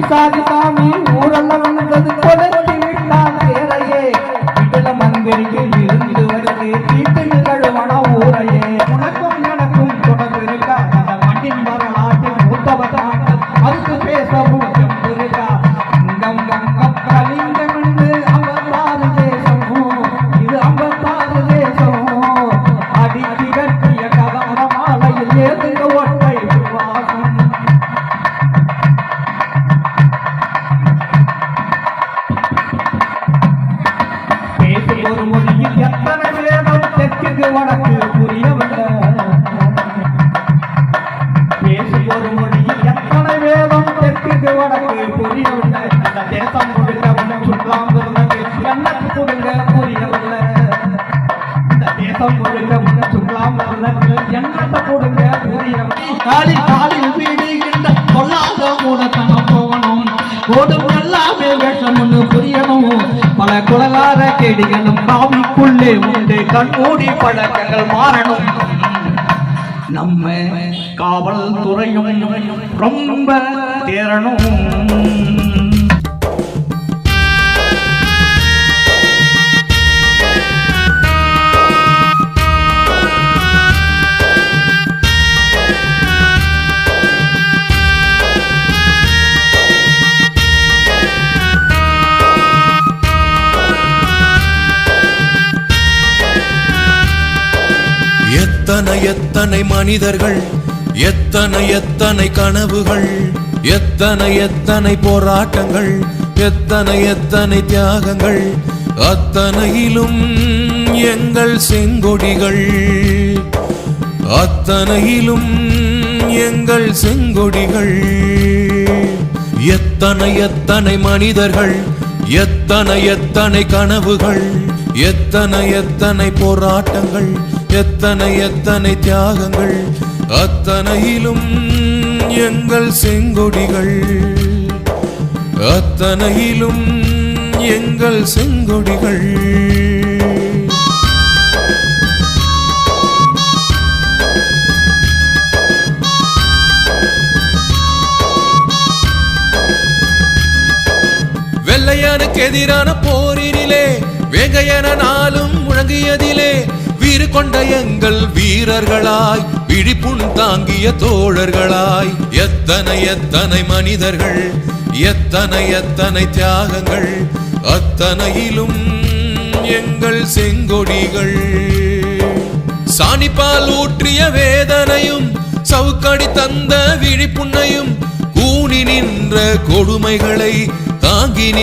பைசாதி சாமி ஊரெல்லாம் வந்தது கொலைச்சி விட்டான் பேரையே வீட்டுல மந்திரிக்கு இருந்து வருது வீட்டு நிகழ்வான ஊரையே உனக்கும் எனக்கும் தொடர்பு இருக்கா அந்த மண்ணின் வரலாற்றில் மூத்தவதான் அதுக்கு பேசவும் இருக்கா இங்கம் கங்கம் கலிங்கம் என்று 56 தேசம் இது 56 தேசம் அடிக்கி கட்டிய கதார மாலையில் ஏதுங்க ஒற்றை விவாசம் ஒரு மொழியில் எத்தனை வேதம் தெற்கு வடக்கு புரியவில்லை பேசி ஒரு மொழியில் எத்தனை வேதம் தெற்கு வடக்கு புரியவில்லை அந்த தேசம் கொடுங்க சுற்றாம் எண்ணத்து கொடுங்க புரியவில்லை இந்த தேசம் கொடுங்க சுற்றாம் எண்ணத்தை கொடுங்க புரியவில்லை காலி காலில் வீடுகின்ற கொள்ளாத மூடத்தனம் போகணும் கோடும் எல்லாமே வேஷம்னு புரியணும் பல குலகார கேடிகளும் காவிக்குள்ளே உண்டு கண்மூடி பழக்கங்கள் மாறணும் நம்ம காவல்துறையும் ரொம்ப தேரணும் எத்தனை எத்தனை மனிதர்கள் எத்தனை எத்தனை கனவுகள் எத்தனை எத்தனை போராட்டங்கள் எத்தனை எத்தனை தியாகங்கள் அத்தனையிலும் எங்கள் செங்கொடிகள் அத்தனையிலும் எங்கள் செங்கொடிகள் எத்தனை எத்தனை மனிதர்கள் எத்தனை எத்தனை கனவுகள் எத்தனை எத்தனை போராட்டங்கள் எத்தனை எத்தனை தியாகங்கள் அத்தனையிலும் எங்கள் செங்கொடிகள் அத்தனையிலும் எங்கள் செங்கொடிகள் வெள்ளையனுக்கு எதிரான போரினிலே வேங்கையன நாளும் முழங்கியதிலே வீறு கொண்ட எங்கள் வீரர்களாய் விழிப்புண் தாங்கிய தோழர்களாய் எத்தனை எத்தனை மனிதர்கள் எத்தனை எத்தனை தியாகங்கள் அத்தனையிலும் எங்கள் செங்கொடிகள் சாணிப்பால் ஊற்றிய வேதனையும் சவுக்கடி தந்த விழிப்புண்ணையும் கூனி நின்ற கொடுமைகளை தாங்கி